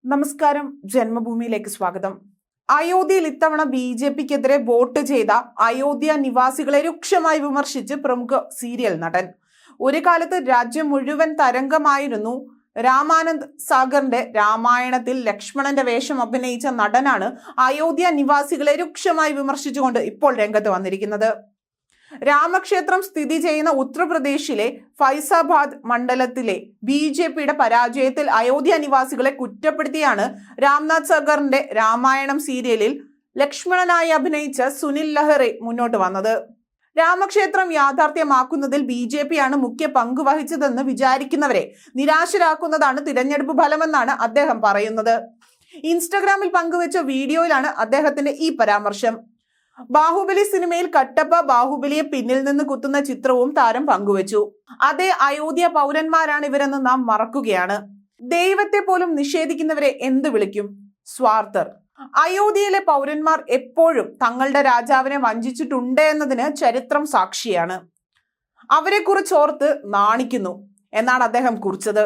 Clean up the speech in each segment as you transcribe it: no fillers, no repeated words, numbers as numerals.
നമസ്കാരം, ജന്മഭൂമിയിലേക്ക് സ്വാഗതം. അയോധ്യയിൽ ഇത്തവണ BJPക്കെതിരെ വോട്ട് ചെയ്ത അയോധ്യ നിവാസികളെ രൂക്ഷമായി വിമർശിച്ച് പ്രമുഖ സീരിയൽ നടൻ. ഒരു കാലത്ത് രാജ്യം മുഴുവൻ തരംഗമായിരുന്നു രാമാനന്ദ് സാഗറിന്റെ രാമായണത്തിൽ ലക്ഷ്മണന്റെ വേഷം അഭിനയിച്ച നടനാണ് അയോധ്യ നിവാസികളെ രൂക്ഷമായി വിമർശിച്ചുകൊണ്ട് ഇപ്പോൾ രംഗത്ത് വന്നിരിക്കുന്നത്. രാമക്ഷേത്രം സ്ഥിതി ചെയ്യുന്ന ഉത്തർപ്രദേശിലെ ഫൈസാബാദ് മണ്ഡലത്തിലെ BJPയുടെ പരാജയത്തിൽ അയോധ്യ നിവാസികളെ കുറ്റപ്പെടുത്തിയാണ് രാംനാഥ് സാഗറിന്റെ രാമായണം സീരിയലിൽ ലക്ഷ്മണനായി അഭിനയിച്ച സുനിൽ ലഹറി മുന്നോട്ട് വന്നത്. രാമക്ഷേത്രം യാഥാർത്ഥ്യമാക്കുന്നതിൽ BJPയാണ് മുഖ്യ പങ്ക് വഹിച്ചതെന്ന് വിചാരിക്കുന്നവരെ നിരാശരാക്കുന്നതാണ് തിരഞ്ഞെടുപ്പ് ഫലമെന്നാണ് അദ്ദേഹം പറയുന്നത്. ഇൻസ്റ്റഗ്രാമിൽ പങ്കുവച്ച വീഡിയോയിലാണ് അദ്ദേഹത്തിന്റെ ഈ പരാമർശം. ബാഹുബലി സിനിമയിൽ കട്ടപ്പ ബാഹുബലിയെ പിന്നിൽ നിന്ന് കുത്തുന്ന ചിത്രവും താരം പങ്കുവച്ചു. അതേ അയോധ്യ പൗരന്മാരാണ് ഇവരെന്ന് നാം മറക്കുകയാണ്. ദൈവത്തെ പോലും നിഷേധിക്കുന്നവരെ എന്ത് വിളിക്കും? സ്വാർത്ഥർ. അയോധ്യയിലെ പൗരന്മാർ എപ്പോഴും തങ്ങളുടെ രാജാവിനെ വഞ്ചിച്ചിട്ടുണ്ട് എന്നതിന് ചരിത്രം സാക്ഷിയാണ്. അവരെ കുറിച്ചോർത്ത് നാണിക്കുന്നു എന്നാണ് അദ്ദേഹം കുറിച്ചത്.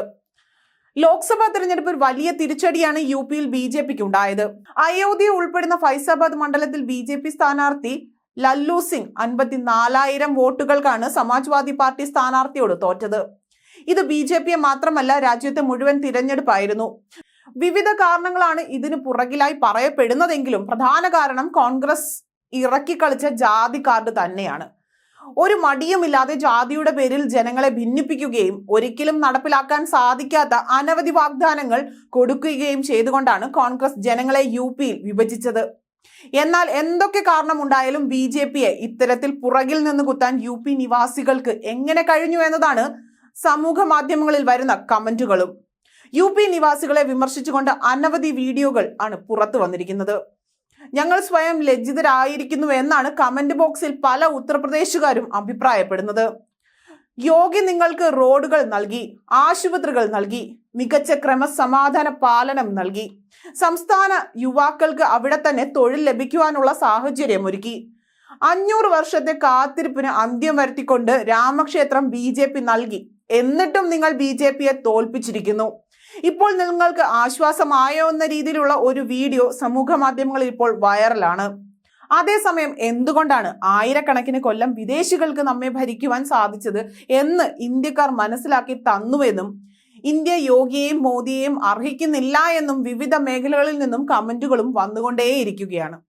ലോക്സഭാ തെരഞ്ഞെടുപ്പിൽ വലിയ തിരിച്ചടിയാണ് UPയിൽ BJPക്ക് ഉണ്ടായത്. അയോധ്യ ഉൾപ്പെടുന്ന ഫൈസാബാദ് മണ്ഡലത്തിൽ BJP സ്ഥാനാർത്ഥി ലല്ലു സിംഗ് 54,000 വോട്ടുകൾക്കാണ് സമാജ്വാദി പാർട്ടി സ്ഥാനാർത്ഥിയോട് തോറ്റത്. ഇത് BJPയെ മാത്രമല്ല രാജ്യത്തെ മുഴുവൻ തിരഞ്ഞെടുപ്പായിരുന്നു. വിവിധ കാരണങ്ങളാണ് ഇതിന് പുറകിലായി പറയപ്പെടുന്നതെങ്കിലും പ്രധാന കാരണം കോൺഗ്രസ് ഇറക്കിക്കളിച്ച ജാതി കാർഡ് തന്നെയാണ്. ഒരു മടിയുമില്ലാതെ ജാതിയുടെ പേരിൽ ജനങ്ങളെ ഭിന്നിപ്പിക്കുകയും ഒരിക്കലും നടപ്പിലാക്കാൻ സാധിക്കാത്ത അനവധി വാഗ്ദാനങ്ങൾ കൊടുക്കുകയും ചെയ്തുകൊണ്ടാണ് കോൺഗ്രസ് ജനങ്ങളെ UPയിൽ വിഭജിച്ചത്. എന്നാൽ എന്തൊക്കെ കാരണമുണ്ടായാലും BJPയെ ഇത്തരത്തിൽ പുറകിൽ നിന്ന് കുത്താൻ UP നിവാസികൾക്ക് എങ്ങനെ കഴിഞ്ഞു എന്നതാണ് സമൂഹ മാധ്യമങ്ങളിൽ വരുന്ന കമന്റുകളും. UP നിവാസികളെ വിമർശിച്ചുകൊണ്ട് അനവധി വീഡിയോകൾ ആണ് പുറത്തു വന്നിരിക്കുന്നത്. ഞങ്ങൾ സ്വയം ലജ്ജിതരായിരിക്കുന്നു എന്നാണ് കമന്റ് ബോക്സിൽ പല ഉത്തർപ്രദേശുകാരും അഭിപ്രായപ്പെടുന്നത്. യോഗി നിങ്ങൾക്ക് റോഡുകൾ നൽകി, ആശുപത്രികൾ നൽകി, മികച്ച ക്രമസമാധാന പാലനം നൽകി, സംസ്ഥാന യുവാക്കൾക്ക് അവിടെ തന്നെ തൊഴിൽ ലഭിക്കുവാനുള്ള സാഹചര്യം ഒരുക്കി, 500 വർഷത്തെ കാത്തിരിപ്പിന് അന്ത്യം വരുത്തിക്കൊണ്ട് രാമക്ഷേത്രം BJP നൽകി. എന്നിട്ടും നിങ്ങൾ BJPയെ തോൽപ്പിച്ചിരിക്കുന്നു. ഇപ്പോൾ നിങ്ങൾക്ക് ആശ്വാസമായോ എന്ന രീതിയിലുള്ള ഒരു വീഡിയോ സമൂഹ മാധ്യമങ്ങളിൽ ഇപ്പോൾ വൈറലാണ്. അതേസമയം എന്തുകൊണ്ടാണ് ആയിരക്കണക്കിന് കൊല്ലം വിദേശികൾക്ക് നമ്മെ ഭരിക്കുവാൻ സാധിച്ചത് എന്ന് ഇന്ത്യക്കാർ മനസ്സിലാക്കി തന്നുവെന്നും ഇന്ത്യ യോഗിയെയും മോദിയെയും അർഹിക്കുന്നില്ല എന്നും വിവിധ മേഖലകളിൽ നിന്നും കമന്റുകളും വന്നുകൊണ്ടേയിരിക്കുകയാണ്.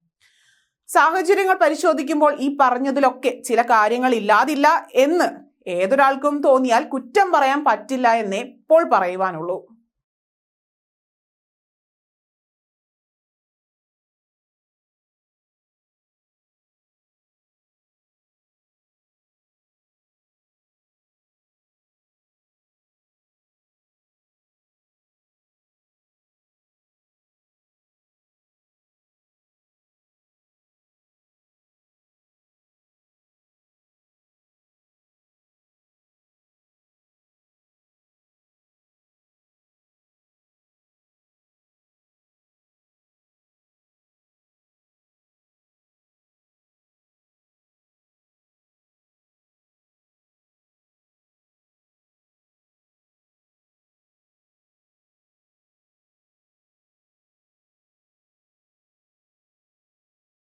സാഹചര്യങ്ങൾ പരിശോധിക്കുമ്പോൾ ഈ പറഞ്ഞതിലൊക്കെ ചില കാര്യങ്ങൾ ഇല്ലാതില്ല എന്ന് ഏതൊരാൾക്കും തോന്നിയാൽ കുറ്റം പറയാൻ പറ്റില്ല എന്നേ ഇപ്പോൾ പറയുവാനുള്ളൂ.